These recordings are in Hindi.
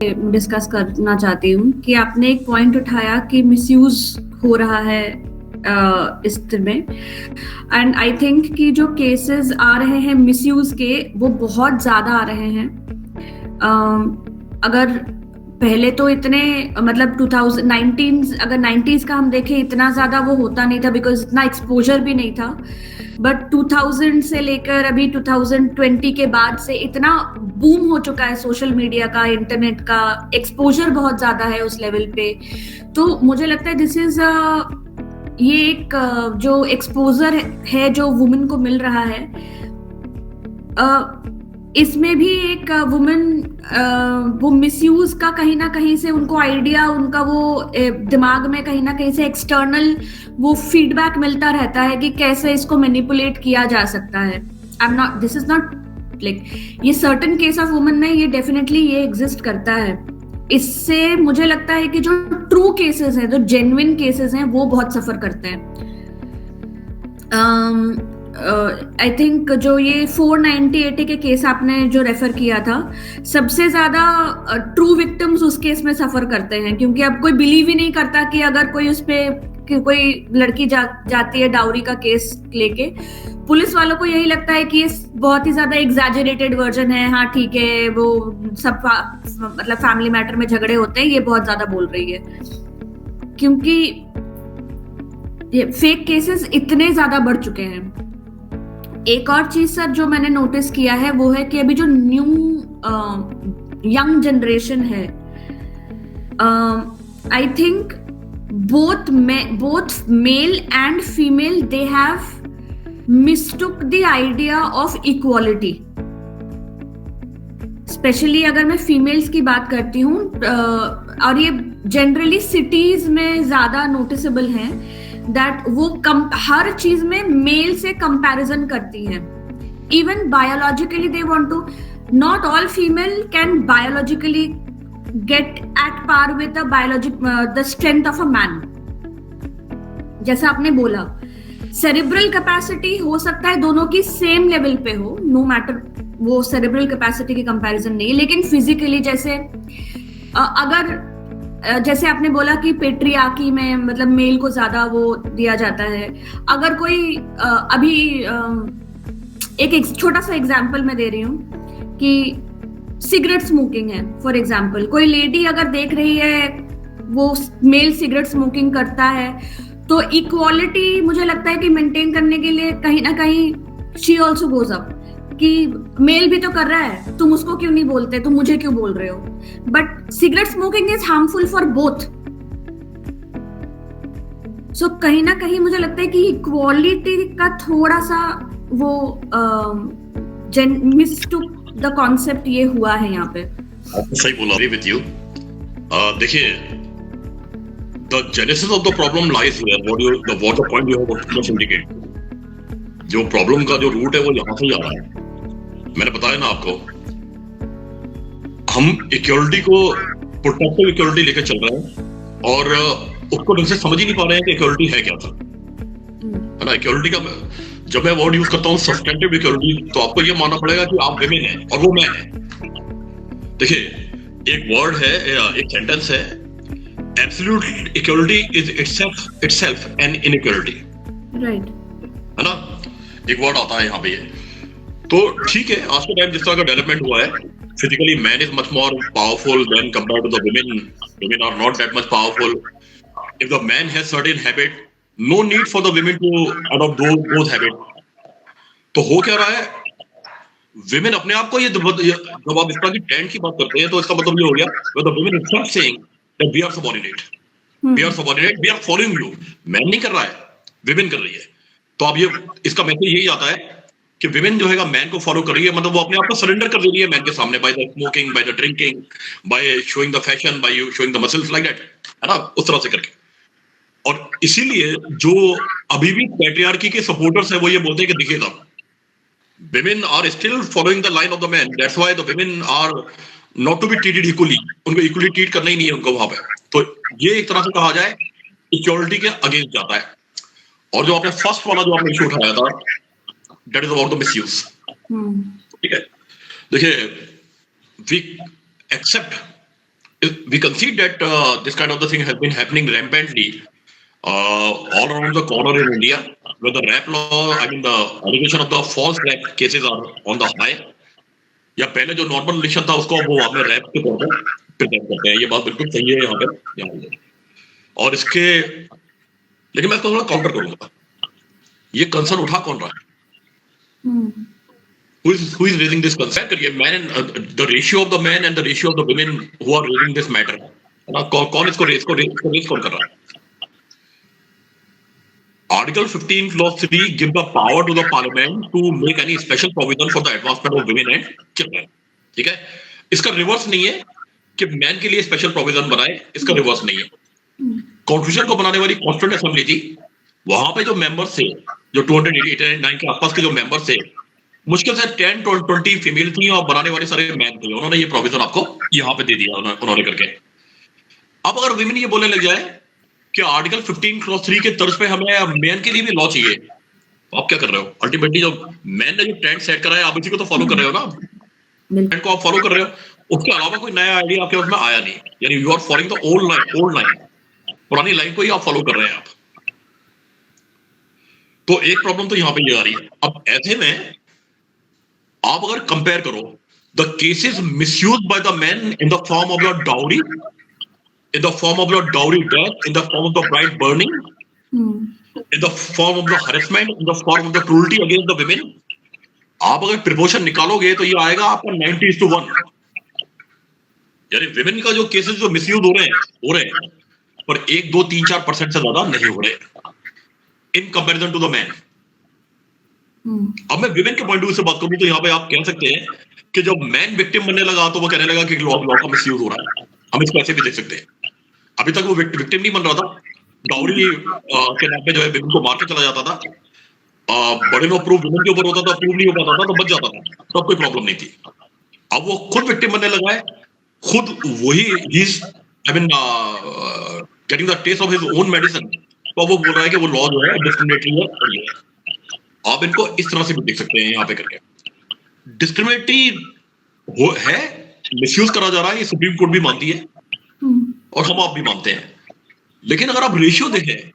डिस्कस करना चाहती हूँ कि आपने एक पॉइंट उठाया कि मिसयूज हो रहा है इस में, एंड आई थिंक कि जो केसेस आ रहे हैं मिसयूज के वो बहुत ज्यादा आ रहे हैं। अगर पहले तो इतने मतलब 2019 अगर 90s का हम देखें इतना ज्यादा वो होता नहीं था बिकॉज इतना एक्सपोजर भी नहीं था, बट 2000 से लेकर अभी 2020 के बाद से इतना बूम हो चुका है सोशल मीडिया का, इंटरनेट का एक्सपोजर बहुत ज्यादा है उस लेवल पे। तो मुझे लगता है दिस इज ये एक जो एक्सपोजर है जो वुमेन को मिल रहा है, इसमें भी एक वुमेन वो मिसयूज का कहीं ना कहीं से उनको आइडिया, उनका वो दिमाग में कहीं ना कहीं से एक्सटर्नल वो फीडबैक मिलता रहता है कि कैसे इसको मैनिपुलेट किया जा सकता है। दिस इज नॉट लाइक ये सर्टेन केस ऑफ वुमेन में ये डेफिनेटली ये एग्जिस्ट करता है। इससे मुझे लगता है कि जो ट्रू केसेस हैं, जो जेन्युइन केसेस हैं, वो बहुत सफर करते हैं। आई थिंक जो ये 490 के केस आपने जो रेफर किया था, सबसे ज्यादा ट्रू विक्टिम्स उस केस में सफर करते हैं, क्योंकि अब कोई बिलीव ही नहीं करता कि अगर कोई उस पे कोई लड़की जाती है डाउरी का केस लेके, पुलिस वालों को यही लगता है कि ये बहुत ही ज्यादा एग्जैजरेटेड वर्जन है, हाँ ठीक है वो सब मतलब फैमिली मैटर में झगड़े होते हैं, ये बहुत ज्यादा बोल रही है, क्योंकि ये फेक केसेस इतने ज्यादा बढ़ चुके हैं। एक और चीज सर जो मैंने नोटिस किया है वो है कि अभी जो न्यू यंग जनरेशन है, I think both male and female, they have mistook the idea of equality. Specially अगर मैं फीमेल्स की बात करती हूँ, और ये जनरली सिटीज में ज्यादा नोटिसेबल है, दैट वो हर चीज में मेल से कंपैरिजन करती हैं। Even biologically they want to, not all female can biologically get at par with the strength of a man. जैसा आपने बोला, सेरेब्रल कैपेसिटी हो सकता है दोनों की सेम लेवल पे हो, नो मैटर वो सेरेब्रल कैपेसिटी की कंपैरिजन नहीं, लेकिन फिजिकली जैसे अगर जैसे आपने बोला कि पेट्रियार्की में मतलब मेल को ज्यादा वो दिया जाता है। अगर कोई अभी एक छोटा सा एग्जांपल मैं दे रही हूँ कि सिगरेट स्मोकिंग है फॉर एग्जाम्पल, कोई लेडी अगर देख रही है वो मेल सिगरेट स्मोकिंग करता है, तो इक्वालिटी मुझे लगता है कि मेंटेन करने के लिए कहीं ना कहीं शी ऑल्सो गोज अप कि मेल भी तो कर रहा है, तुम उसको क्यों नहीं बोलते, तुम मुझे क्यों बोल रहे हो। But cigarette smoking is harmful for both. So कहीं ना कहीं मुझे लगता है कि इक्वालिटी का थोड़ा सा वो मिसटूक द कॉन्सेप्ट ये हुआ है यहाँ पे। सही बोला विद यू। देखिए, the genesis of the problem lies here, what the point you have indicate. जो प्रॉब्लम का जो रूट है वो यहाँ से ही आ रहा है। मैंने बताया ना आपको, हम इक्वलिटी को प्रोटेक्टिव इक्वलिटी लेकर चल रहे हैं और उसको ढंग से समझ ही नहीं पा रहे हैं कि इक्वलिटी है क्या था, है ना। इक्वलिटी का जब मैं वर्ड यूज करता हूँ सब्सटेंटिव इक्वलिटी, तो आपको ये मानना पड़ेगा कि आप विमेन हैं और वो मैं है। देखिए, एक वर्ड है, एक सेंटेंस है, absolute equality is itself an inequality, right, है ना। एक वर्ड आता है यहाँ पे। तो ठीक है, आज के टाइम जिस तरह का डेवलपमेंट हुआ है, physically man is much more powerful than compared to the women. Women are not that much powerful. If the man has certain habit, no need for the women to adopt those habits. तो हो क्या रहा है, women अपने आप को ये जब आप इस तरह की ट्रेंड की बात करते हैं, तो इसका मतलब ये हो गया the women itself saying that we are subordinate, we are subordinate, we are following you. Man नहीं कर रहा है, women कर रही है। तो अब ये इसका मैसेज यही आता है कि women जो है मैन को फॉलो कर रही है, मतलब वो अपने आप को सरेंडर कर दे रही है मैन के सामने, by the smoking, by the drinking, by showing the fashion, by showing the muscles like that, है ना, उस तरह से करके। और इसीलिए जो अभी भी पैट्रियार्की के सपोर्टर्स हैं वो ये बोलते हैं कि देखिएगा, women are still following the line of the men, that's why the women are not to be treated equally, उनको इक्वली ट्रीट करना ही नहीं है उनको वहां पे। तो ये एक तरह से कहा जाए इक्वालिटी के अगेंस्ट जाता है। और जो आपने फर्स्ट वाला जो आपने इशू उठाया था, that is about the misuse. ठीक है, देखिए, we accept we concede that this kind of the thing has been happening rampantly all around the corner in India, where the rap law, I mean the allegation of the false rap cases are on the high. या पहले जो नॉर्मल रिलेशन था उसको वो हमें रैप के तौर पर प्रेजेंट करते हैं, ये बात बिल्कुल सही है यहाँ पे। और इसके लेकिन मैं इसको थोड़ा काउंटर करूंगा, ये कंसर्न उठा कौन रहा है? Who is raising this concern? Man and the ratio of the men and the ratio of the women who are raising this matter. कौन इसको रेस कौन कर रहा है? Article 15 Clause 3 give the power to the Parliament to make any special provision for the advancement of women and children. ठीक है, इसका रिवर्स नहीं है कि मैन के लिए स्पेशल प्रोविजन बनाए, इसका रिवर्स नहीं है। कॉन्स्टिट्यूशन को बनाने वाली कॉन्स्टिट्यूंट असेंबली थी, वहां पे जो मेंबर्स थे, जो 289 के आसपास के जो मेंबर्स थे, मुश्किल से 10 to 20 फीमेल थी और बनाने वाले सारे मैन थे। उन्होंने ये प्रोविजन आपको यहाँ पे दे दिया उन्होंने करके। अब अगर विमेन ये बोलने लग जाए कि आर्टिकल 15 Clause 3 के तर्ज पे हमें मैन के लिए भी लॉ चाहिए, तो आप क्या कर रहे हो? अल्टीमेटली जो मैन ने जो ट्रेंड सेट करा है, आप इसी को तो फॉलो कर रहे हो ना, ट्रेंड को आप फॉलो कर रहे हो, उसके अलावा कोई नया आइडिया आपके पास में आया नहीं। यानी you are following the old line, पुरानी लाइन को ही आप फॉलो कर रहे हैं आप। तो एक प्रॉब्लम तो यहाँ पे ये आ रही है। अब ऐसे में आप अगर कंपेयर करो the cases misused bye the man in the form of your dowry, in the form of your dowry death, in the form of the bride burning, in the form of the harassment, in the form of the cruelty against the women, आप अगर प्रिपोर्शन निकालोगे तो ये आएगा आपका 90:1। यानी विमेन का जो केसेस जो मिसयूज हो रहे हैं पर 1, 2, 3, 4% से ज्यादा नहीं हो रहे in comparison to the man. अब मैं विमेन के पॉइंट ऑफ व्यू से बात करूं तो यहाँ पे आप कह सकते हैं कि जब मैन विक्टिम बनने लगा तो वो कहने लगा कि लॉ का मिसयूज हो रहा है। हम इसको ऐसे भी देख सकते हैं, अभी तक वो विक्टिम नहीं बन रहा था, डाउरी के नाम पे जो है विमेन को मार के चला जाता था, बर्डन ऑफ प्रूफ विमेन के ऊपर होता था, प्रूव नहीं हो पाता था तो बच जाता था, तब कोई प्रॉब्लम नहीं थी। अब वो खुद विक्टिम बनने लगा है, खुद वही getting the taste of his own medicine, तो वो बोल रहा है कि वो लॉ जो है डिस्क्रिमिनेटरी है। आप इनको इस तरह से भी देख सकते हैं यहाँ पे करके, डिस्क्रिमिनेटरी है, मिसयूज करा जा रहा है, ये सुप्रीम कोर्ट भी मानती है और हम आप भी मानते हैं। लेकिन अगर आप रेशियो देखें,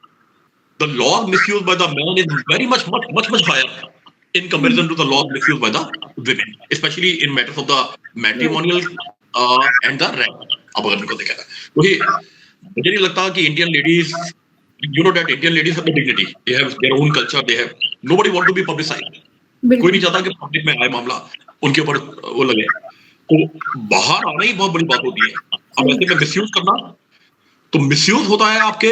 the law misuse by the man is very much higher in comparison to the laws misused by the women, especially in matters of the matrimonial and the rap. अब अगर इनको देखा था, क्योंकि मुझे नहीं लगता कि Indian ladies, you know that Indian ladies have the dignity, they have their own culture, they have, nobody want to be publicized. कोई नहीं चाहता कि पब्लिक में आए मामला, उनके ऊपर वो लगे, तो बाहर आना ही बहुत बड़ी बात होती है। अब ऐसे में मिसयूज करना, तो मिसयूज होता है आपके,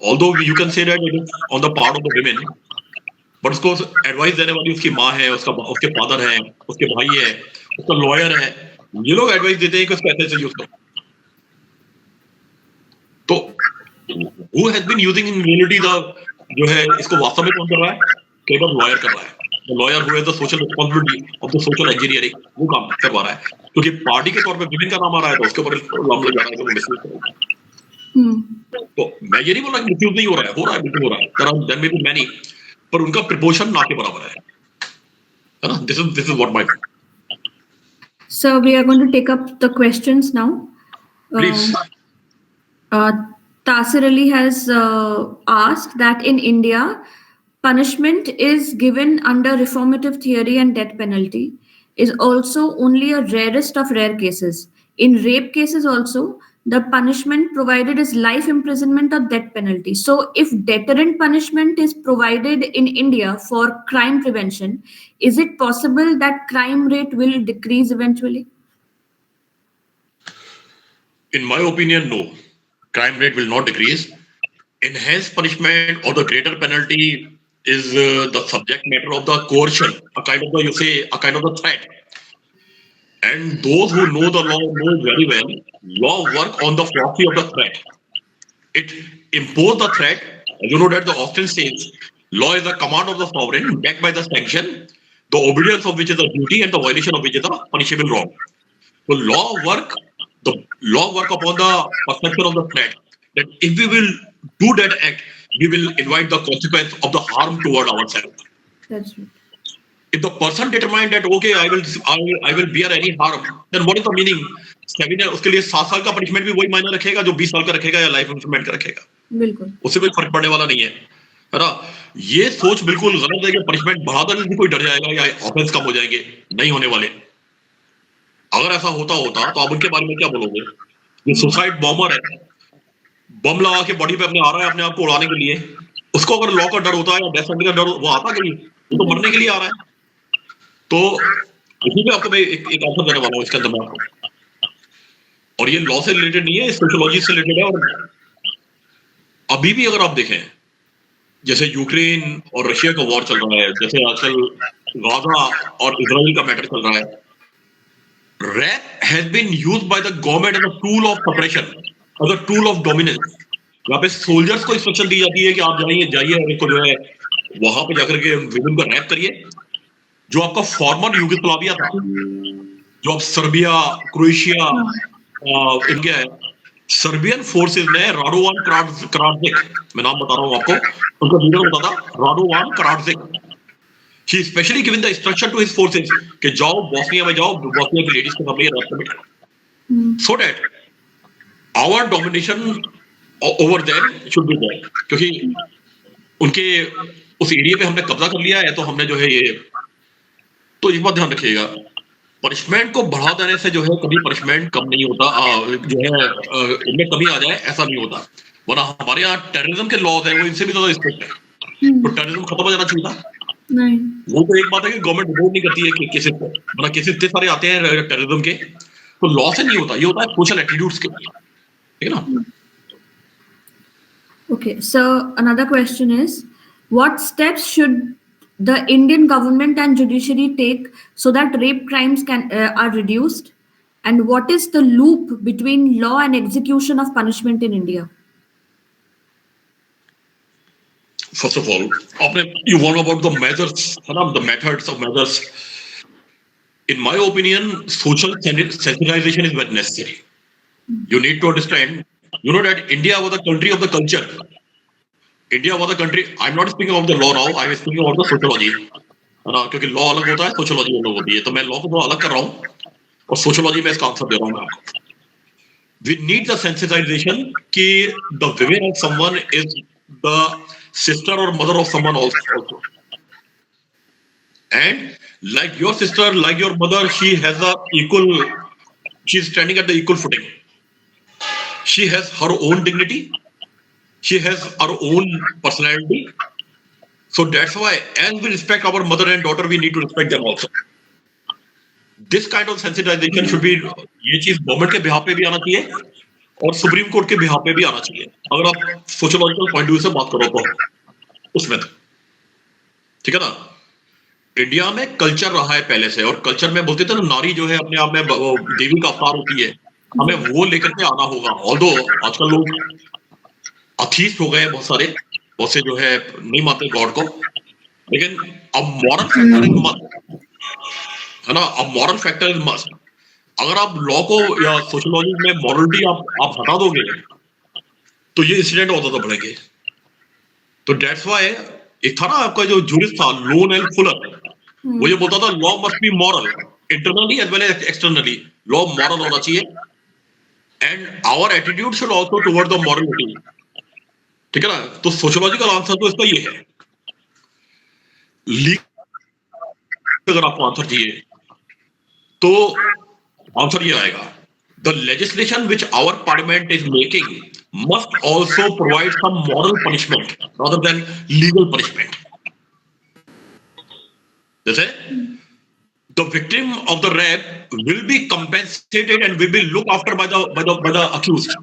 although you can say that it is on the part of the women, but उसको एडवाइस देने वाली उसकी माँ है, उसके फादर है, उसके भाई है, उसका लॉयर है, ये लोग एडवाइस देते हैं कि उसको ऐसे यूज करो। तो who has been using in reality the जो है इसको वास्तव में कौन कर रहा है? केवल लॉयर कर रहा है। The lawyer who has the social responsibility of the social engineering, वो काम करवा रहा है, क्योंकि पार्टी के तौर पे विमेन का नाम आ रहा है तो उसके ऊपर लग जा रहा है कि वो मिसयूज करेगा। तो मैं ये नहीं बोल रहा कि मिसयूज नहीं हो रहा है, बिल्कुल हो रहा है, देयर मे बी मैनी, पर उनका प्रोपोर्शन ना के बराबर है ना। This is what my. So we are going to take up the questions now. Please. Tasir Ali has asked that in India, punishment is given under reformative theory and death penalty is also only a rarest of rare cases. In rape cases also, the punishment provided is life imprisonment or death penalty. So if deterrent punishment is provided in India for crime prevention, is it possible that crime rate will decrease eventually? In my opinion, no. Crime rate will not decrease. Enhanced punishment or the greater penalty is the subject matter of the coercion, a kind of the threat. And those who know the law know very well, law work on the philosophy of the threat. It imposes the threat. You know that the Austin says, law is a command of the sovereign backed by the sanction, the obedience of which is a duty and the violation of which is a punishable wrong. So the law work upon the perception of the threat, that if we will do that act, we will invite the consequence of the harm toward ourselves. That's right. If the person determined that okay, I will bear any harm, then what is the meaning सेवी ने उसके लिए 7 साल का पनिशमेंट भी वही मायने रखेगा जो 20 साल का रखेगा या लाइफ इम्प्रिजनमेंट का रखेगा, बिल्कुल। उससे कोई फर्क पड़ने वाला नहीं है ना। ये सोच बिल्कुल गलत है कि पनिशमेंट बढ़ा देने से कोई डर जाएगा या ऑफेंस कम हो जाएंगे, नहीं होने वाले। अगर ऐसा होता होता तो आप उनके बारे में क्या बोलोगे? ये सुसाइड बॉम्बर है, बम लगा के बॉडी पे अपने आ रहा है अपने आप को उड़ाने के लिए, उसको अगर लॉ का डर होता है या डेथ सर्टिफिकेट का डर, वो आता कहीं? वो तो मरने के लिए आ रहा है। तो इसी पे आपको मैं एक आंसर देने वाला हूँ इसके अंदर मैं आपको, और ये लॉ से रिलेटेड नहीं है, सोशियोलॉजी से रिलेटेड है। और अभी भी अगर आप देखें, जैसे यूक्रेन और रशिया का वॉर चल रहा है, जैसे आजकल गाजा और इजराइल का मैटर चल रहा है, rape has been used by the government as a tool of suppression, as a tool of dominance. यहाँ पे सोल्जर्स को इंस्ट्रक्शन दी जाती है कि आप जाइए और इसको जो है वहां पे जाकर के विमेन को रैप करिए। जो आपका फॉर्मर यूगोस्लाविया था, जो अब सर्बिया, क्रोएशिया, इंडिया है, सर्बियन फोर्सेस ने राडोवान कराड्जिक, मैं नाम बता रहा हूँ आपको, उनका लीडर होता था Radovan Karadzic. He specially given the instruction to his forces कि जाओ बॉस्निया में, जाओ बॉस्निया की लेडीज के सामने रैप करो, so that our domination over them should be there. क्योंकि उनके उस एरिया पे हमने कब्जा कर लिया है, तो हमने जो है ये, तो इस बात ध्यान रखिएगा, पनिशमेंट को बढ़ा देने से जो है कभी पनिशमेंट कम नहीं होता, जो है इनमें कमी आ जाए ऐसा नहीं होता। वरना हमारे यहाँ टेररिज्म के लॉज हैं वो इनसे भी ज्यादा स्ट्रिक्ट है, तो टेररिज्म खत्म हो जाना चाहिए था। नहीं, वो तो एक बात है कि गवर्नमेंट रिपोर्ट नहीं करती है कि केसेस को, वरना केसेस इतने सारे आते हैं टेररिज्म के, तो लॉ से नहीं होता, ये होता है सोशल एटीट्यूड्स के, ठीक है ना। Okay, so another question is, what steps should the Indian government and judiciary take so that rape crimes are reduced? And what is the loop between law and execution of punishment in India? First of all, you want about the measures, the methods of measures. In my opinion, social sensitization is very necessary. You need to understand, you know that India was a country of the culture. India was a country, I'm not speaking of the law now, I'm speaking about the sociology, है ना, क्योंकि लॉ अलग होता है, सोशियोलॉजी अलग होती है, तो मैं लॉ को थोड़ा अलग कर रहा हूँ और सोशियोलॉजी में इसका आंसर दे रहा हूँ मैं आपको। We need the sensitization कि the women of someone is the sister or mother of someone also. And like your sister, like your mother, she's standing at the equal footing. She has her own dignity. She has her own personality. So that's why, as we respect our mother and daughter, we need to respect them also. This kind of sensitization should be, ये चीज गवर्नमेंट के बिहाफ पे भी आना चाहिए और सुप्रीम कोर्ट के बिहाफ पे भी आना चाहिए, अगर आप सोशियोलॉजिकल पॉइंट ऑफ व्यू से बात करो तो उसमें, ठीक है ना। इंडिया में कल्चर रहा है पहले से, और कल्चर में बोलते थे ना, नारी जो है अपने आप में देवी का अवतार होती है, हमें वो लेकर के आना होगा। ऑल्दो आजकल लोग अथीस्ट हो गए, बहुत से जो है नहीं मानते गॉड को, लेकिन अब मॉरल फैक्टर इज मस्ट, है ना, अब मॉरल फैक्टर इज मस्ट। अगर आप लॉ को या सोशियोलॉजी में मॉरलिटी आप हटा दोगे तो ये इंसिडेंट होता तो बढ़ेंगे। तो दैट्स व्हाई एक था ना आपका जो जूरिस्ट था लोन एंड फुलर, वो ये बोलता था law must be moral internally as well as externally, law moral होना चाहिए and our attitude should also toward the morality, ठीक है ना। तो सोशियोलॉजिकल आंसर तो इसका ये है। अगर आपको आंसर चाहिए तो आंसर ये आएगा, the legislation which our parliament is making must also provide some moral punishment rather than legal punishment. जैसे the victim of the rape will be compensated and will be looked after by the accused,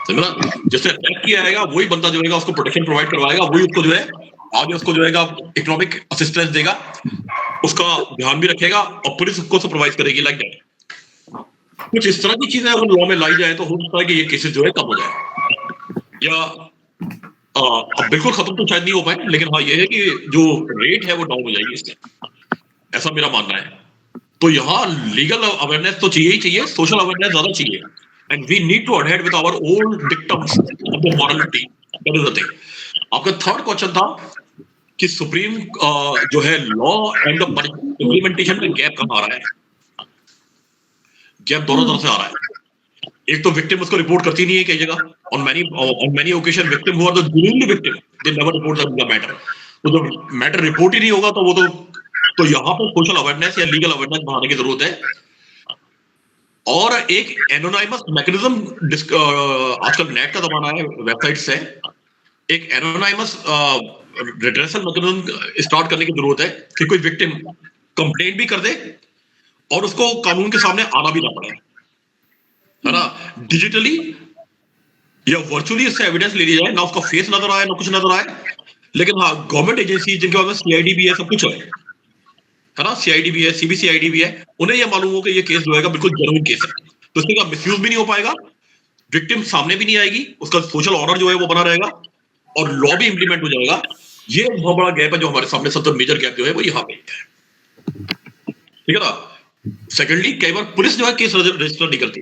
समझना। जैसे रैप किया जाएगा वही बंदा जो है उसको प्रोटेक्शन प्रोवाइड करवाएगा, वही उसको जो है आगे उसको जो है इकोनॉमिक असिस्टेंस देगा, उसका ध्यान भी रखेगा और पुलिस उसको सुपरवाइज करेगी, लाइक दैट। कुछ इस तरह की चीजें अगर लॉ में लाई जाए तो हो सकता है कि ये केसेस जो है कम हो जाए, या अब बिल्कुल खत्म तो शायद नहीं हो पाए, लेकिन हाँ ये है कि जो रेट है वो डाउन हो जाएगी इससे, ऐसा मेरा मानना है। तो यहाँ लीगल अवेयरनेस तो चाहिए ही चाहिए, सोशल अवेयरनेस ज्यादा चाहिए, and we need to adhere with our old dictums of the morality. That is the thing. आपका थर्ड क्वेश्चन था कि सुप्रीम जो है लॉ एंड द इम्प्लीमेंटेशन में गैप कहाँ आ रहा है। गैप दोनों तरफ से आ रहा है। एक तो विक्टिम उसको रिपोर्ट करती नहीं है कई जगह, on many occasion victim who are the genuinely victim they never report the matter. तो जब मैटर रिपोर्ट ही नहीं होगा तो वो तो यहाँ पर सोशल अवेयरनेस या लीगल अवेयरनेस बढ़ाने की जरूरत है। और एक एनोनाइमस मैकेनिज्म आजकल नेट का जमाना है, वेबसाइट्स है, एक एनोनाइमस रिड्रेसल मैकेनिज्म स्टार्ट करने की जरूरत है कि कोई विक्टिम कंप्लेंट भी कर दे और उसको कानून के सामने आना भी ना पड़े, है ना, डिजिटली या वर्चुअली इससे एविडेंस ले लिया जाए, ना उसका फेस नजर आए ना कुछ नजर आए, लेकिन हाँ गवर्नमेंट एजेंसी जिनके पास सीआईडी भी है, सब कुछ है ना, सीआईडी भी है, सीबीसीआईडी भी है, उन्हें यह मालूम हो कि ये केस जो है बिल्कुल जेन्युइन केस है, तो इसका मिसयूज भी नहीं हो पाएगा, विक्टिम सामने भी नहीं आएगी, उसका सोशल ऑर्डर जो है वो बना रहेगा और लॉ भी इंप्लीमेंट हो जाएगा। ये बहुत बड़ा गैप है जो हमारे सामने, सबसे मेजर गैप जो है वो यहाँ पे है, ठीक है ना। सेकेंडली, कई बार पुलिस जो है केस रजिस्टर नहीं करती।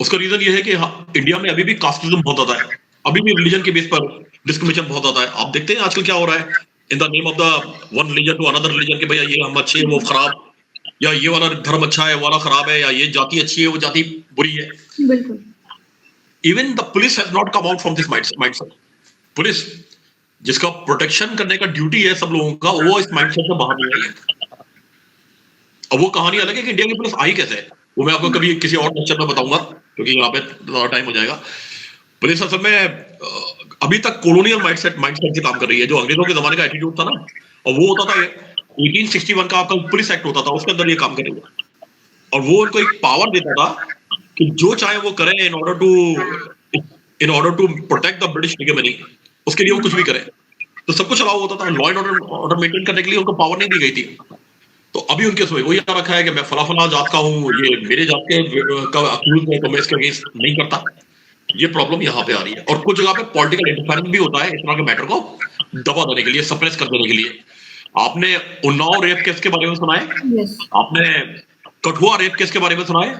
उसका रीजन ये है कि इंडिया में अभी भी कास्टिज्म बहुत ज्यादा है, अभी भी रिलीजन के बेस पर डिस्क्रिमिनेशन बहुत ज्यादा है। आप देखते हैं आजकल क्या हो रहा है, in the name of the one religion to another religion, कि भैया ये हम अच्छे हैं वो खराब, या ये वाला धर्म अच्छा है वो वाला खराब है, या ये जाति अच्छी है वो जाति बुरी है। बिल्कुल। Even the police has not come out from this mindset. Police जिसका प्रोटेक्शन करने का ड्यूटी है सब लोगों का, वो इस माइंडसेट से बाहर नहीं आई है। अब वो कहानी अलग है कि इंडिया की पुलिस आई कैसे है, वो मैं आपको कभी किसी और लेक्चर में बताऊंगा, क्योंकि यहाँ पे ज्यादा टाइम हो जाएगा। पुलिस असल में अभी तक कॉलोनियल माइंडसेट से काम कर रही है, जो अंग्रेजों के जमाने का एटीट्यूड था ना, और वो होता था 1861 का आपका पुलिस एक्ट होता था, उसके अंदर ये काम कर रही है, और वो उनको एक पावर देता था कि जो चाहे वो करें in order to protect the British hegemony, उसके लिए वो कुछ भी करें, तो सब कुछ अलाउ होता था। लॉ एंड ऑर्डर मेंटेन करने के लिए उनको पावर नहीं दी गई थी। तो अभी उनके उसमें वही रखा है कि मैं फला जात का हूँ, ये मेरे जात के का अक्यूज है तो मैं इसके अगेंस्ट नहीं करता। ये प्रॉब्लम यहाँ पे आ रही है, और कुछ जगह पे पॉलिटिकल इंटरफेरेंस भी होता है इस तरह के मैटर को दबा देने के लिए, सप्रेस कर देने के लिए। आपने उन्नाव रेप केस के बारे में सुना है? yes. आपने कठुआ रेप केस के बारे में सुना है?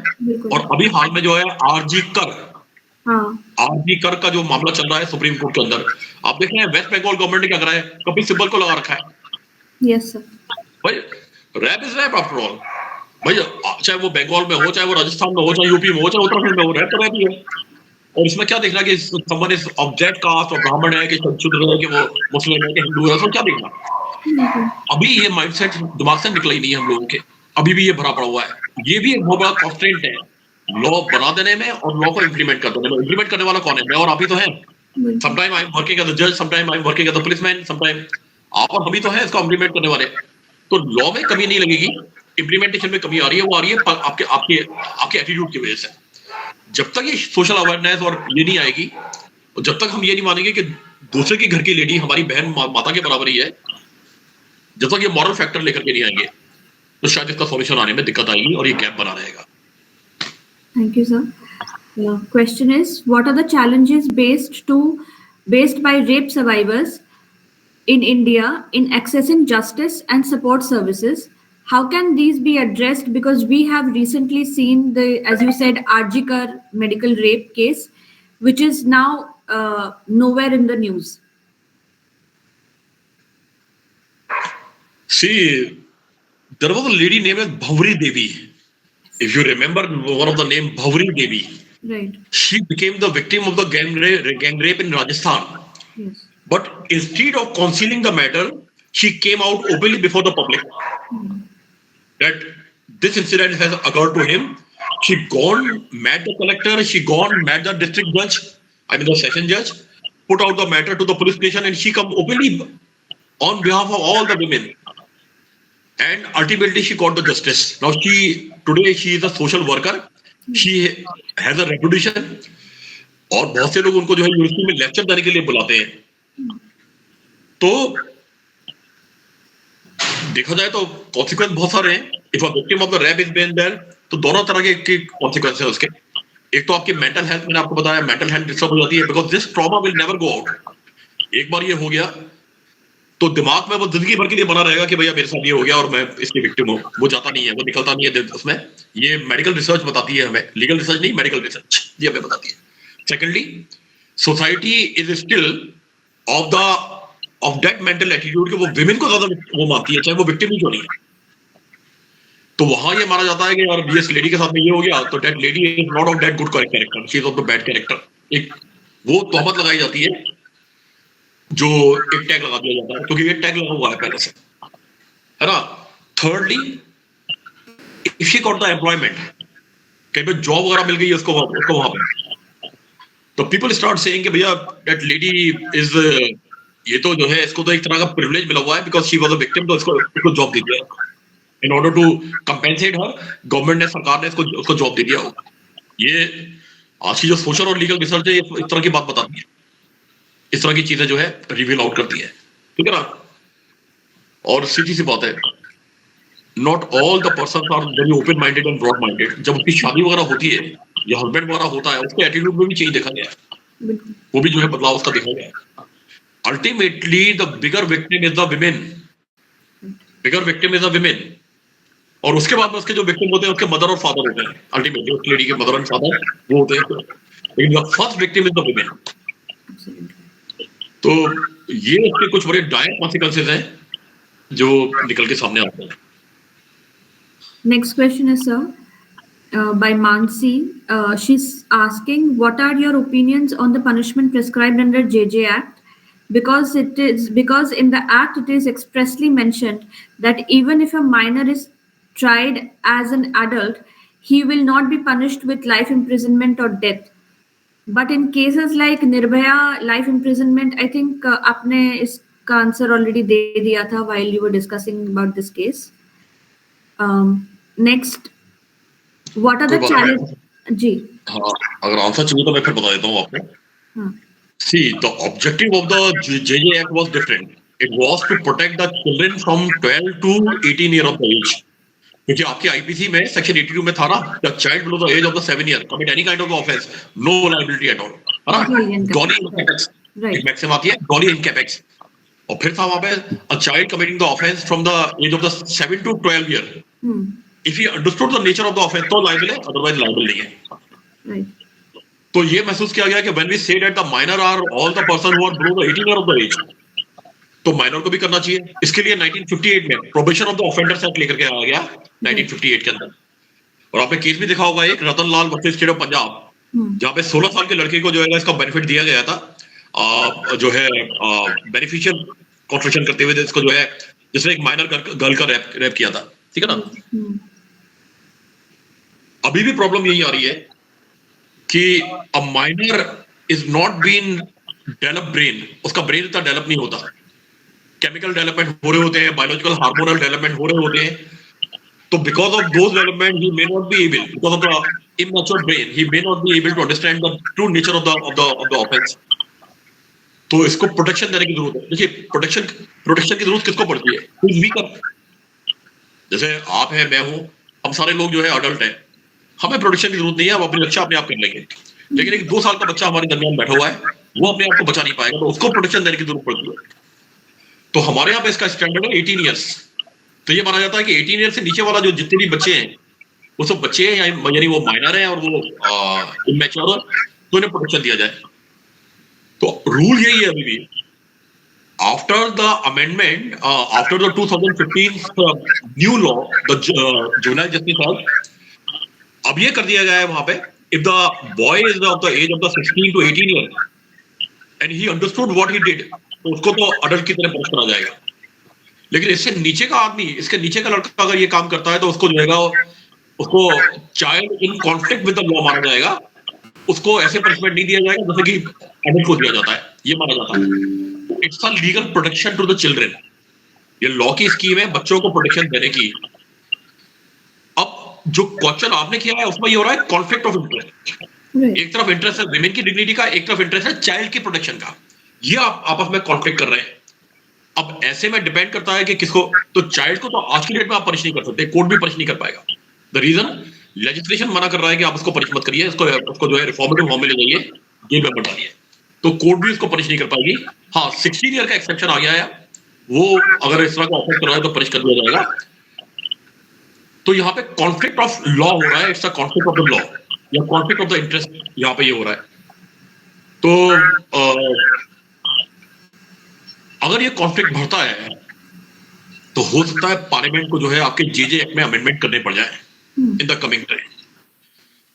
और अभी हाल में जो है आरजी कर का जो मामला चल रहा है सुप्रीम कोर्ट के अंदर, आप देख रहे हैं वेस्ट बंगाल गवर्नमेंट ने क्या करा है, कपिल सिब्बल को लगा रखा है। Yes sir. भाई rap is rap after all, भाई चाहे वो बंगाल में हो, चाहे वो राजस्थान में हो, चाहे यूपी में हो, चाहे उत्तराखंड में हो, रैप तो रैप ही है। और इसमें क्या देखना कि someone is of that caste और ब्राह्मण है कि शूद्र है कि वो मुस्लिम है कि हिंदू है, सब क्या देखना। अभी ये माइंडसेट दिमाग से निकला ही नहीं है हम लोगों के, अभी भी ये भरा पड़ा हुआ है। ये भी एक बहुत बड़ा कॉन्स्ट्रेंट है लॉ बना देने में और लॉ को इंप्लीमेंट कर देने में। इंप्लीमेंट करने वाला कौन है? मैं और आप ही तो हैं। Sometime I am working as a जज, sometime I am working as a policeman, sometime आप और हम ही तो हैं इसका इंप्लीमेंट करने वाले। तो लॉ में कमी नहीं लगेगी, इंप्लीमेंटेशन में कमी आ रही है, वो आ रही है आपके आपके आपके एटीट्यूड की वजह से। जब तक ये सोशल अवेयरनेस और ये नहीं आएगी, और जब तक हम ये नहीं मानेंगे कि दूसरे के घर की लेडी हमारी बहन माता के बराबर ही है, जब तक ये मॉरल फैक्टर लेकर के नहीं आएंगे, तो शायद इसका सॉल्यूशन आने में दिक्कत आएगी और ये गैप बना रहेगा। Thank you, sir. Question is, what are the challenges based by rape survivors in India in accessing justice and support services? How can these be addressed? Because we have recently seen as you said, RG Kar medical rape case, which is now nowhere in the news. See, there was a lady named Bhavri Devi. If you remember one of the name, Bhavri Devi. Right. She became the victim of the gang rape in Rajasthan. Yes. But instead of concealing the matter, she came out openly before the public that this incident has occurred to him. She gone met the collector, she gone met the district judge, the session judge, put out the matter to the police station, and she come openly on behalf of all the women. And ultimately she got the justice. Now today she is a social worker. She has a reputation. और बहुत से लोग उनको जो है यूनिवर्सिटी में लेक्चर देने के लिए बुलाते हैं। तो देखा जाए तो कॉन्सिक्वेंस बहुत सारे हैं। If a victim of the rape is been there, तो दोनों तरह के कॉन्सिक्वेंस है उसके। एक तो आपकी मेंटल हेल्थ, मैंने आपको बताया मेंटल हेल्थ डिस्टर्ब हो जाती है, because this trauma will never go out. एक बार ये हो गया तो दिमाग में वो जिंदगी भर के लिए बना रहेगा कि भैया मेरे साथ ये हो गया और मैं इसकी विक्टिम हूँ। वो जाता नहीं है, वो निकलता नहीं है उसमें। ये मेडिकल रिसर्च बताती है हमें, लीगल रिसर्च नहीं, मेडिकल रिसर्च ये हमें बताती है। Secondly, society is still of that mental attitude कि वो विमेन को ज्यादा वो मानती है, चाहे वो विक्टिम ही क्यों नहीं है। तो वहां ये माना जाता है कि यार ये लेडी के साथ में ये हो गया, तो that lady is not of that good character, she is of the bad character. एक वो तोहमत लगाई जाती है, जो एक टैग लगा दिया जाता है, क्योंकि ये टैग लगा हुआ है पहले से, है ना। Thirdly, if she got the employment, कहीं पे जॉब वगैरह मिल गई है उसको वहां पे, तो पीपल स्टार्ट सेइंग कि भैया दैट लेडी इज, ये तो जो है इसको तो एक तरह का प्रिविलेज मिला हुआ है because she was a victim, तो इसको जॉब दे दिया in order to compensate her. Government ने, सरकार ने उसको जॉब दे दिया होगा। ये आज की जो सोशल और लीगल रिसर्च है ये इस तरह की बात बताती है, इस तरह की चीजें जो है रिवील आउट करती है, ठीक है ना। और सीधी सी बात है, not all the person are very open minded and broad minded. जब उसकी शादी वगैरह होती है या हस्बैंड वगैरह होता है, उसके एटीट्यूड में भी चेंज देखा गया है, वो भी जो है बदलाव उसका देखा गया है। Ultimately the bigger victim is the women, bigger victim is the women. और उसके बाद में उसके जो विक्टिम होते हैं उसके मदर और फादर होते हैं, अल्टीमेटली उस लेडी के मदर एंड फादर वो होते हैं, लेकिन the first victim is the women. तो ये उसके कुछ बड़े डायर कॉन्सिक्वेंसेस हैं जो निकल के सामने आते हैं। Next question is, sir, by Mansi. She's asking, what are your opinions on the punishment prescribed under JJ Act? Because in the Act it is expressly mentioned that even if a minor is tried as an adult, he will not be punished with life imprisonment or death. But in cases like Nirbhaya, life imprisonment, I think आपने इसका आंसर ऑलरेडी दे दिया था while you were discussing about this case. Next, what are the challenges? जी हाँ, अगर आंसर चाहिए तो मैं फिर बता देता हूँ आपको। See, the objective of the JJ Act was different. It was to protect the children from 12 to 18 year of age. क्योंकि आपके आईपीसी में सेक्शन 82 में था ना, the child below the age of the 7 year commit any kind of offense, no liability at all, है ना। Dolly in capex, एक मैक्सिम आती है Dolly in capex। और फिर था वहां पे a child committing the offense from the age of the 7 to 12 year. If he understood the nature of the offense, तो liable है, otherwise liable नहीं है। तो ये महसूस किया गया कि when we say that the minor are all the person who are below the 18 year of the age, तो माइनर को भी करना चाहिए। इसके लिए 1958 में probation of the offenders act लेकर के आया गया 1958 के अंदर। और आपने केस भी देखा होगा एक रतन लाल वर्सेस स्टेट ऑफ पंजाब, जहाँ पे 16 साल के लड़के को जो है इसका बेनिफिट दिया गया था, जो है बेनिफिशियल कॉन्ट्रिब्यूशन करते हुए इसको जो है, जिसने एक माइनर गर्ल का रेप किया था, ठीक है ना। अभी भी प्रॉब्लम यही आ रही है कि a minor is not been develop brain, उसका ब्रेन इतना डेवलप नहीं होता, केमिकल डेवलपमेंट हो रहे होते हैं, बायोलॉजिकल हार्मोनल डेवलपमेंट हो रहे होते हैं। तो because of those development he may not be able, because of the immature brain he may not be able to understand the true nature of the offence. तो इसको प्रोटेक्शन देने की जरूरत है। देखिए प्रोटेक्शन की जरूरत किसको पड़ती है, कुछ भी कर, जैसे आप हैं, मैं हूं, हम सारे लोग जो है अडल्ट हैं, हमें प्रोटेक्शन की जरूरत नहीं है, हम अपनी रक्षा अपने आप कर लेंगे। लेकिन एक 2 साल का बच्चा हमारे दरमियान बैठा हुआ है, वो अपने आप को बचा नहीं पाएगा, तो उसको प्रोटेक्शन देने की जरूरत पड़ती है। तो हमारे यहाँ पे इसका स्टैंडर्ड है 18 ईयर्स। तो ये माना जाता है कि 18 ईयर से नीचे वाला जो जितने भी बच्चे हैं वो सब बच्चे हैं, यानी वो माइनर है और वो इमैच्योर है, तो इन्हें प्रोटेक्शन दिया जाए। तो रूल यही है अभी भी। After the amendment, after the 2015 new law, the juvenile justice act, अब ये कर दिया गया है वहां पे, if the boy is of the age of the 16 to 18 year and he understood what he did, तो उसको तो अडल्ट की तरह पनिश करा जाएगा। लेकिन इससे नीचे का आदमी, इसके नीचे का लड़का अगर ये काम करता है तो उसको जो है उसको child in conflict with the law माना जाएगा, उसको ऐसे पनिशमेंट नहीं दिया जाएगा जैसे कि एडल्ट को दिया जाता है, ये माना जाता है। It's a legal protection to the children, ये लॉ की स्कीम है बच्चों को प्रोटेक्शन देने की। अब जो क्वेश्चन आपने किया है उसमें ये हो रहा है कॉन्फ्लिक्ट ऑफ इंटरेस्ट। एक तरफ इंटरेस्ट है विमेन की डिग्निटी का, एक तरफ इंटरेस्ट है चाइल्ड की प्रोटेक्शन का, ये आप आपस में कॉन्फ्लिक्ट कर रहे हैं। अब ऐसे में डिपेंड करता है कि किसको, तो चाइल्ड को तो आज की डेट में आप पनिश नहीं कर सकते, कोर्ट भी पनिश नहीं कर पाएगा। द रीजन, लेजिस्लेशन मना कर रहा है कि आप उसको पनिश मत करिए, उसको जो है रिफॉर्मेटिव होम में ले जाइए, जेल में डालिए, तो कोर्ट भी उसको पनिश नहीं कर पाएगी। हाँ, 16 ईयर का एक्सेप्शन आ गया है, वो अगर इस तरह का ऑफेंस कर रहा है तो पनिश कर दिया जाएगा। तो यहाँ पे कॉन्फ्लिक्ट ऑफ लॉ हो रहा है, it's a conflict of the law या कॉन्फ्लिक्ट ऑफ द इंटरेस्ट, यहाँ पे ये हो रहा है। तो अगर ये कॉन्फ्लिक्ट बढ़ता है तो हो सकता है पार्लियामेंट को जो है आपके जेजे एक्ट में अमेंडमेंट करने पड़ जाए इन द कमिंग टाइम,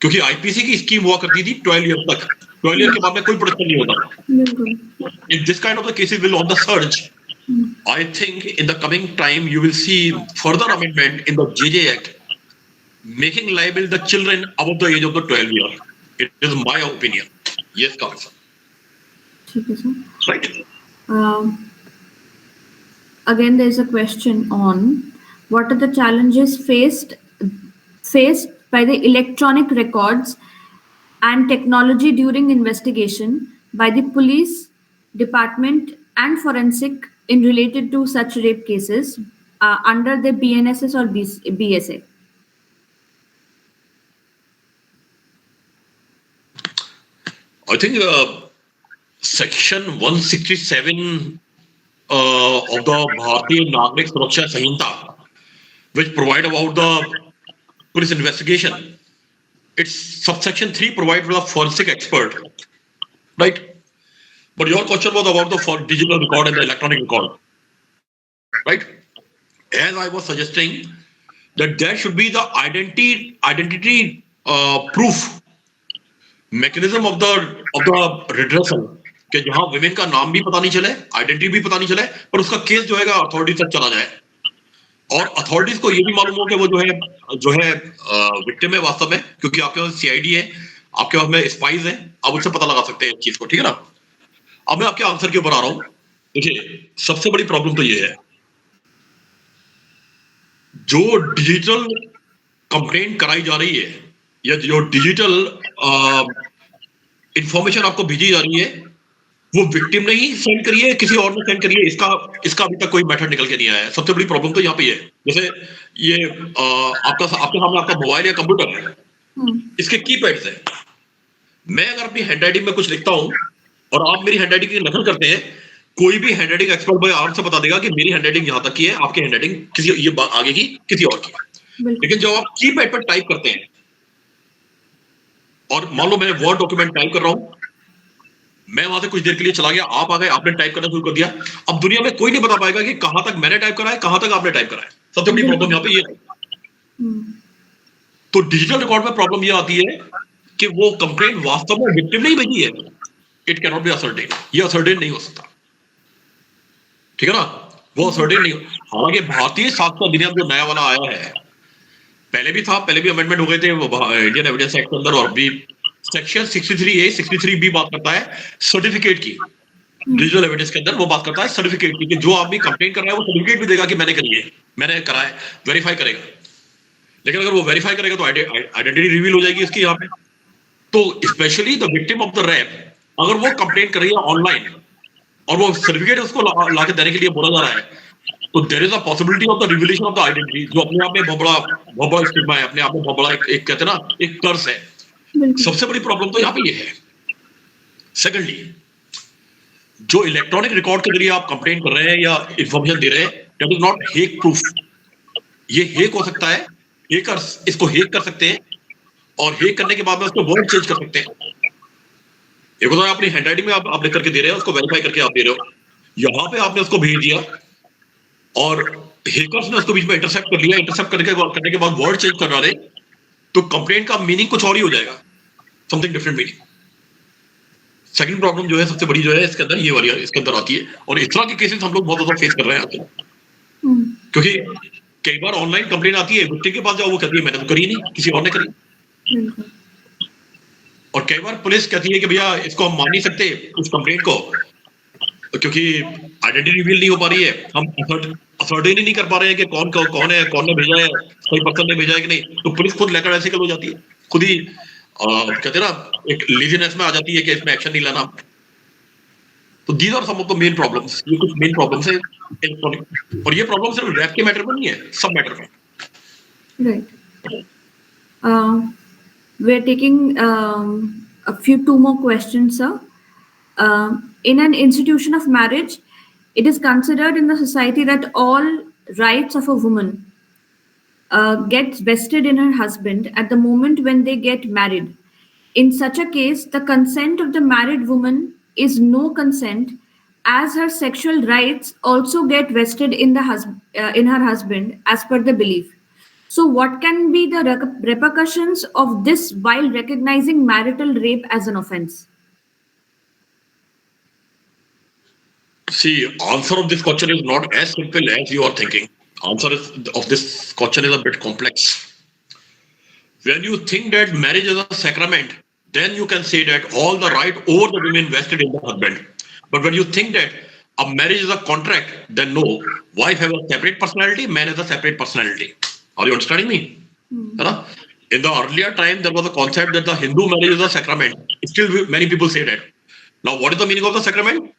क्योंकि आईपीसी की स्कीम हुआ करती थी 12 ईयर तक, 12 ईयर के बाद में कोई प्रोटेक्शन नहीं होता था। If this kind of the cases will on the surge, I think in the coming time you will see further amendment in the JJ Act making liable the children above the age of the 12 year. It is my opinion. Yes, Kavi sir. ठीक है sir. Right. Again, there is a question on what are the challenges faced by the electronic records and technology during investigation by the police department and forensic in related to such rape cases under the BNSS or BSA. I think section 167 of the Bharatiya Nagrik Suraksha Sanhita, which provide about the police investigation, its subsection 3 provide for the forensic expert, right? But your question was about the digital record and the electronic record, right? As I was suggesting that there should be the identity proof mechanism of the redressal, कि जहां विमेन का नाम भी पता नहीं चले, आइडेंटिटी भी पता नहीं चले, पर उसका केस जो है अथॉरिटी तक चला जाए और अथॉरिटीज को ये भी मालूम हो कि वो जो है विक्टिम है वास्तव में, क्योंकि आपके पास सीआईडी है, आपके पास में स्पाइस है, आप उससे पता लगा सकते हैं इस चीज को, ठीक है ना। अब मैं आपके आंसर के ऊपर आ रहा हूं। देखिए, सबसे बड़ी प्रॉब्लम तो ये है, जो डिजिटल कंप्लेंट कराई जा रही है या जो डिजिटल इंफॉर्मेशन आपको भेजी जा रही है, वो विक्टिम ने ही सेंड करी है, किसी और ने सेंड करी है, इसका अभी तक कोई मेथड निकल के नहीं आया है। सबसे बड़ी प्रॉब्लम तो यहाँ पे है, जैसे ये आपके सामने आपका मोबाइल या कंप्यूटर है, इसके कीपैड्स है। मैं अगर अपनी हैंडराइटिंग में कुछ लिखता हूं और आप मेरी हैंडराइटिंग की नकल करते हैं, कोई भी हैंडराइटिंग एक्सपर्ट भाई आराम से बता देगा कि मेरी हैंडराइटिंग यहां तक की है, आपकी हैंडराइटिंग किसी ये आगे की किसी और की। लेकिन जब आप कीपैड पर टाइप करते हैं और मान लो मैं वर्ड डॉक्यूमेंट टाइप कर रहा हूं, मैं वहां से कुछ देर के लिए चला गया, आप आ गए, आपने टाइप करना शुरू कर दिया, अब दुनिया में कोई नहीं बता पाएगा कि कहां तक मैंने टाइप करा है, कहां तक आपने टाइप करा है। सबसे बड़ी प्रॉब्लम यहाँ पे ये है। तो डिजिटल रिकॉर्ड में प्रॉब्लम ये आती है कि वो कंप्लेंट वास्तव में विक्टिम नहीं भेजी है, it can not be ascertain, ये असर्टेन नहीं हो सकता, ठीक है ना, वो असर्टेन नहीं। हालांकि भारतीय साक्ष्य अधिनियम जो नया वाला आया है, पहले भी था, पहले भी अमेंडमेंट हो गए थे इंडियन एविडेंस एक्ट के अंदर, और भी सेक्शन 63A 63B बात करता है सर्टिफिकेट की, डिजिटल एविडेंस के अंदर वो बात करता है सर्टिफिकेट की, कि जो आदमी कंप्लेंट कर रहा है वो सर्टिफिकेट भी देगा कि मैंने करी है, मैंने करा है, वेरीफाई करेगा। लेकिन अगर वो वेरीफाई करेगा तो आइडेंटिटी रिवील हो जाएगी इसकी यहाँ पे। तो specially the victim of the rape, अगर वो कंप्लेंट कर रही है ऑनलाइन और वो सर्टिफिकेट उसको लाके देने के लिए बोला जा रहा है, तो there is a possibility of the revelation of the identity, जो अपने आप में बहुत बड़ा स्टिग्मा है, अपने आप में बहुत बड़ा एक कहते हैं ना, एक कर्स है। सबसे बड़ी प्रॉब्लम तो यहाँ पे ये है। सेकेंडली, जो इलेक्ट्रॉनिक रिकॉर्ड के जरिए आप कंप्लेंट कर रहे हैं या इंफॉर्मेशन दे रहे हैं, that is not hack proof. ये हेक हो सकता है, हेकर्स इसको हेक कर सकते हैं और हेक करने के बाद में उसको वर्ड चेंज कर सकते हैं। एक होता है अपनी हैंडराइटिंग में आप लिख करके दे रहे हैं, उसको वेरीफाई करके आप दे रहे हो, यहाँ पे आपने उसको भेज दिया और हेकर्स ने उसको बीच में इंटरसेप्ट कर लिया, इंटरसेप्ट करने के बाद वर्ड चेंज कर रहे, तो कंप्लेंट का मीनिंग कुछ और ही हो जाएगा, something different meaning. Second problem जो है सबसे बड़ी जो है इसके अंदर, ये वाली इसके अंदर आती है, और इस तरह के केसेस हम लोग बहुत ज्यादा फेस कर रहे हैं आजकल, क्योंकि कई बार ऑनलाइन कंप्लेंट आती है, विक्टिम के पास जाओ, वो कहती है मैंने तो करी नहीं, किसी और ने करी। और कई बार पुलिस कहती है कि भैया इसको हम मान नहीं सकते उस कंप्लेंट को, क्योंकि आइडेंटिटी रिवील नहीं हो पा रही है, हम असर्टेन ही नहीं कर पा रहे हैं कि कौन है, कौन ने भेजा है, कोई पर्सन ने भेजा है कि नहीं। तो पुलिस खुद लेकर ऐसे हो जाती है, खुद ही कहते हैं ना, एक लेजीनेस में आ जाती है कि इसमें एक्शन नहीं लेना। तो these are some of the main problems, ये कुछ मेन प्रॉब्लम्स है इलेक्ट्रॉनिक, और ये प्रॉब्लम सिर्फ रैप के मैटर में नहीं है, सब मैटर में। Right, we are taking two more questions, sir. In an institution of marriage, it is considered in the society that all rights of a woman gets vested in her husband at the moment when they get married. In such a case, the consent of the married woman is no consent as her sexual rights also get vested in in her husband as per the belief. So, what can be the repercussions of this while recognizing marital rape as an offense? See, answer of this question is not as simple as you are thinking. Of this question is a bit complex. When you think that marriage is a sacrament, then you can say that all the right over the women vested in the husband. But when you think that a marriage is a contract, then no, wife has a separate personality, man has a separate personality. Are you understanding me? Hmm. है ना? In the earlier time, there was a concept that the Hindu marriage is a sacrament. Still, many people say that. Now, what is the meaning of the sacrament?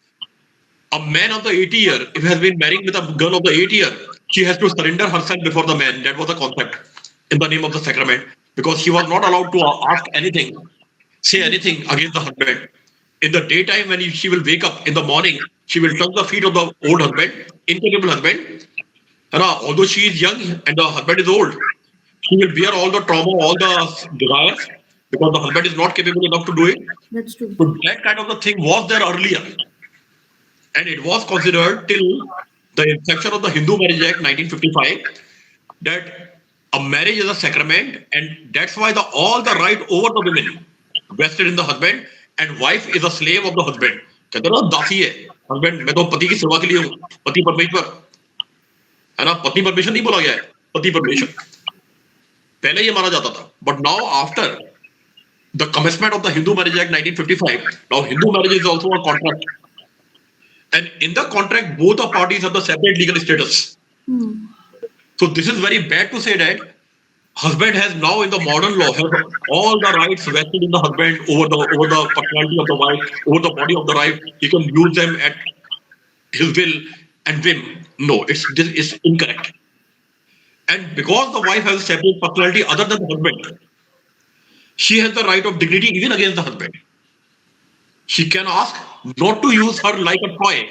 A man of the 80 year, if he has been married with a girl of the 80 year, she has to surrender herself before the man. That was the concept in the name of the sacrament because she was not allowed to ask anything, say anything against the husband. In the daytime, when she will wake up in the morning, she will touch the feet of the old husband, incapable husband. And although she is young and the husband is old, she will bear all the trauma, all the desires because the husband is not capable enough to do it. That's true. So that kind of the thing was there earlier. And it was considered till the inception of the Hindu Marriage Act 1955 that a marriage is a sacrament, and that's why all the right over the women vested in the husband, and wife is a slave of the husband. कहते हैं ना दासी है हस्बैंड मैं तो पति की सेवा के लिए हूँ पति परमेश्वर है ना पत्नी परमेश्वर नहीं बोला गया है पति परमेश्वर पहले ये माना जाता था but now after the commencement of the Hindu Marriage Act 1955 now Hindu marriage is also a contract. And in the contract, both the parties have the separate legal status. Hmm. So this is very bad to say that husband has now in the modern law has all the rights vested in the husband over the personality of the wife, over the body of the wife. He can use them at his will and whim. No, this is incorrect. And because the wife has a separate personality other than the husband, she has the right of dignity even against the husband. She can ask not to use her like a toy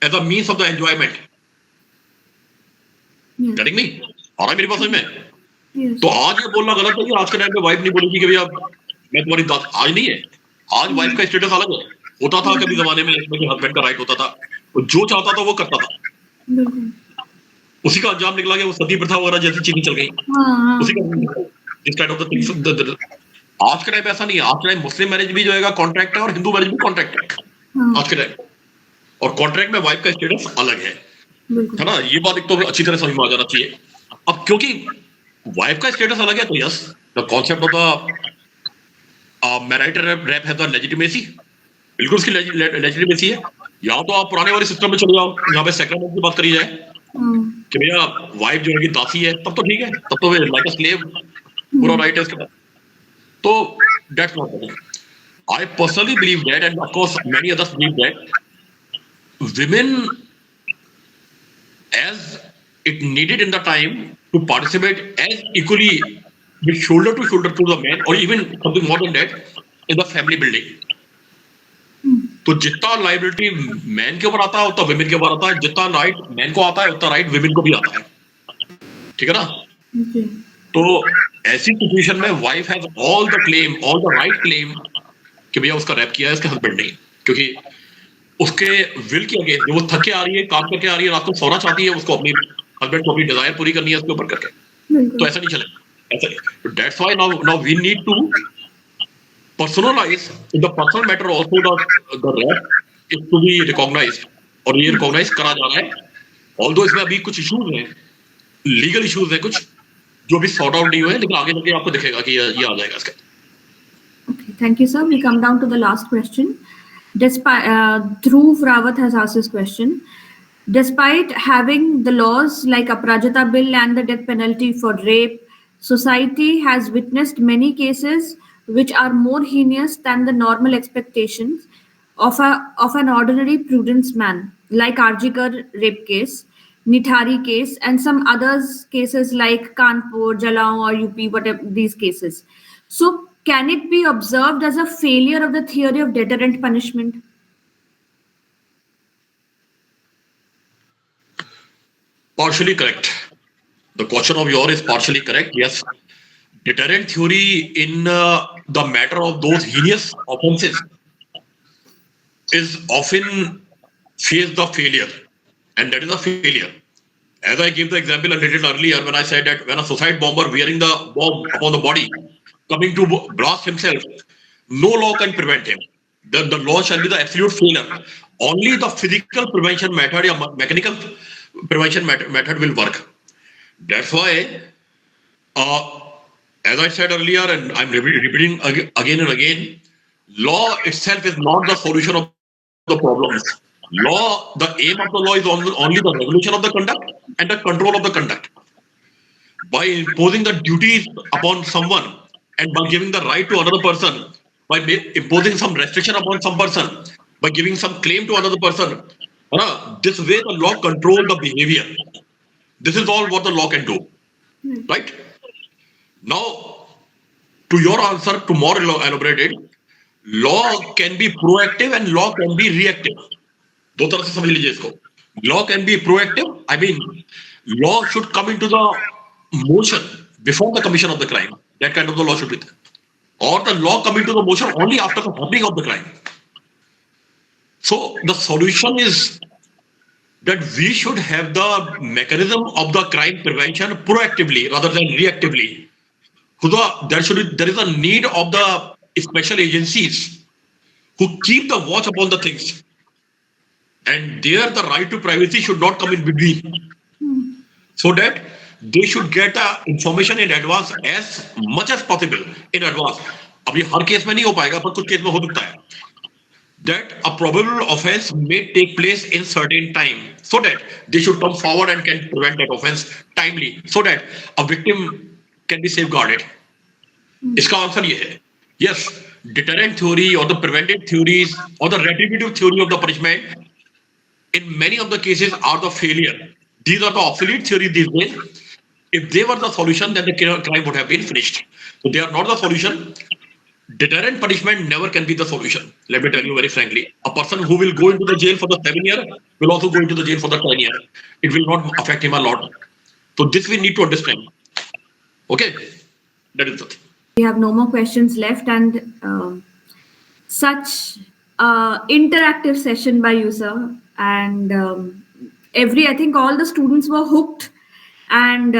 as a means of the enjoyment. Yes. Getting me? आ रहा है मेरी बात समझ में? Yes. तो आज ये बोलना गलत है कि आज के टाइम पे वाइफ नहीं बोलेगी कि भैया मैं तुम्हारी दास आज नहीं है आज वाइफ का स्टेटस अलग है होता था कभी जमाने में इसमें हस्बैंड का राइट होता था वो जो चाहता था वो करता था बिल्कुल. उसी का अंजाम निकला गया वो सती प्रथा वगैरह जैसी चीजें चल गई हाँ. उसी का इस काइंड ऑफ द थिंग्स आज के टाइम पे ऐसा नहीं है आज के टाइम मुस्लिम मैरिज भी जो है कॉन्ट्रैक्ट है और हिंदू मैरिज भी कॉन्ट्रैक्ट है हाँ. आज के टाइम और कॉन्ट्रैक्ट में वाइफ का स्टेटस अलग है बिल्कुल. ना ये बात एक तो अच्छी तरह समझ में आ जाना चाहिए अब क्योंकि वाइफ का स्टेटस अलग है तो yes the concept of the marital rape है द लेजिटिमेसी बिल्कुल उसकी लेजिटिमेसी है या तो आप पुराने वाले सिस्टम में चले जाओ यहाँ पे सेक्रेटरी की बात करी जाए हाँ. कि भैया वाइफ जो है कि दासी है तब तो ठीक है तब तो लाइक अ स्लेव पूरा राइट है इसका तो that's not I personally believe that, and of course, many others believe that women, as it needed in the time, to participate as equally with shoulder to shoulder to the man, or even something more than that, in the family building. तो जितना लाइबिलिटी मैन के ऊपर आता है उतना विमेन के ऊपर आता है जितना राइट मैन को आता है उतना राइट विमेन को भी आता है ठीक है ना Okay. तो ऐसी सिचुएशन में wife has all the claim all the right claim कि भैया उसका रैप किया है इसके हस्बैंड ने क्योंकि उसके विल के अगेंस्ट वो थक के आ रही है काम करके आ रही है रात को सोना चाहती है उसको अपनी हस्बैंड को अपनी डिजायर पूरी करनी है उसके ऊपर करके बिल्कुल. तो ऐसा नहीं चलेगा ऐसा that's why now we need to personalise in the personal matter also the rape is to be recognised और ये रिकॉग्नाइज करा जा रहा है ऑल्दो इसमें अभी कुछ इश्यूज हैं लीगल इश्यूज हैं कुछ जो भी सॉर्ट आउट नहीं हुए लेकिन आगे चलके आपको दिखेगा कि ये आ जाएगा इसका Okay, thank you, sir. We come down to the last question. Despite Dhruv Rawat has asked this question. Despite having the laws like Aparajita Bill and the death penalty for rape, society has witnessed many cases which are more heinous than the normal expectations of an ordinary prudence man, like Arjikar rape case, Nithari case, and some others cases like Kanpur, Jalgaon, or UP, whatever these cases. So, can it be observed as a failure of the theory of deterrent punishment? Partially correct. The question of yours is partially correct. Yes, deterrent theory in the matter of those heinous offenses is often face the failure, and that is a failure. As I gave the example a little earlier when I said that when a suicide bomber wearing the bomb upon the body coming to blast himself, no law can prevent him. The law shall be the absolute failure. Only the physical prevention method or mechanical prevention method will work. That's why, as I said earlier, and I'm repeating again and again, law itself is not the solution of the problems. Law, the aim of the law is only the regulation of the conduct and the control of the conduct. By imposing the duties upon someone and by giving the right to another person, by imposing some restriction upon some person, by giving some claim to another person, this way the law control the behavior. This is all what the law can do. Right? Now, to your answer, to more elaborated, law can be proactive and law can be reactive. दो तरह से समझ लीजिए इसको. Law can be proactive. I mean, law should come into the motion before the commission of the crime. That kind of the law should be there. Or the law come into the motion only after the happening of the crime. So the solution is that we should have the mechanism of the crime prevention proactively rather than reactively. So there is a need of the special agencies who keep the watch upon the things. And there the right to privacy should not come in between. So that they should get the information in advance as much as possible in advance. अभी हर केस में नहीं हो पाएगा पर कुछ केस में हो सकता है. That a probable offense may take place in certain time, so that they should come forward and can prevent that offense timely, so that a victim can be safeguarded. इसका आंसर ये है. Yes, deterrent theory or the preventive theories or the retributive theory of the punishment in many of the cases are the failure. These are the obsolete theories these days. If they were the solution, then the crime would have been finished. So they are not the solution. Deterrent punishment never can be the solution. Let me tell you very frankly. A person who will go into the jail for the 7 years will also go into the jail for the 10 years. It will not affect him a lot. So this we need to understand. Okay? That is the thing. We have no more questions left, and such interactive session by you, sir. And I think all the students were hooked. And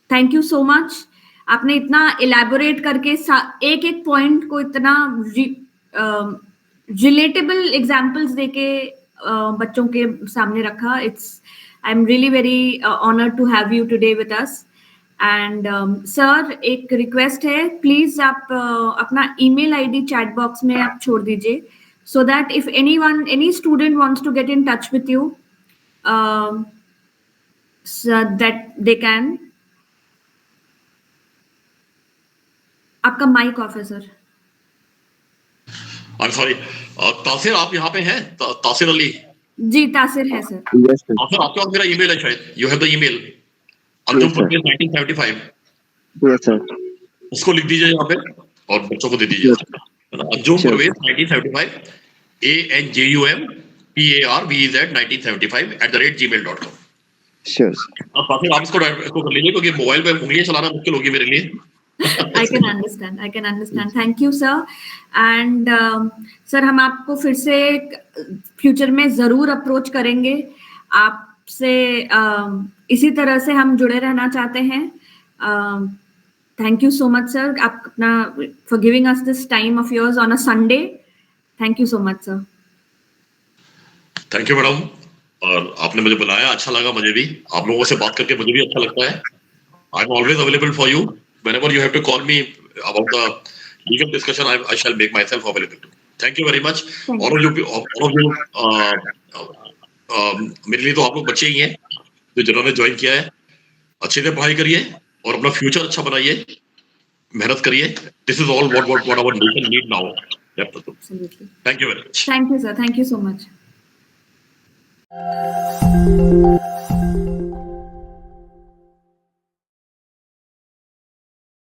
thank you so much. आपने इतना elaborate करके एक point को इतना relatable examples देके बच्चों के सामने रखा. I'm really very honored to have you today with us. And sir, एक request है, please आप अपना email ID chat box में आप छोड़ दीजिए, so that if any student wants to get in touch with you, so that they can. आपका माइक ऑफ है सर. I'm sorry. तासिर आप यहाँ पे हैं? तासिर अली. जी तासिर है सर. Yes sir. तासिर आपके पास मेरा ईमेल है शायद. You have the email. Arjun Parvez 1975. Yes sir. उसको लिख दीजिए यहाँ पे और बच्चों को दे दीजिए. Arjun Parvez 1975 ANJUMPARVEZ 1975 @gmail.com. Sure. अब तासिर आप इसको कर लीजिए क्योंकि मोबाइल पे उंगलियां चलाना मुश्किल होगी मेरे लिए. I can understand. Thank you sir. And sir हम आपको फिर से फ्यूचर में जरूर अप्रोच करेंगे. आपसे इसी तरह से हम जुड़े रहना चाहते हैं. Thank you so much sir. आप अपना for giving us this time of yours on a Sunday. Thank you so much sir. Thank you madam. और आपने मुझे बुलाया, अच्छा लगा मुझे भी. आप लोगों से बात करके मुझे भी अच्छा लगता है. I'm always available for you. Whenever you have to call me about the legal discussion, I shall make myself available too. Thank you very much. All of you, मेरे लिए तो आप लोग बच्चे ही हैं जो जिन्होंने ज्वाइन किया है. अच्छे से पढ़ाई करिए और अपना फ्यूचर अच्छा बनाइए, मेहनत करिए. This is all what our nation need now. Absolutely. Thank you very much. Thank you sir. Thank you so much.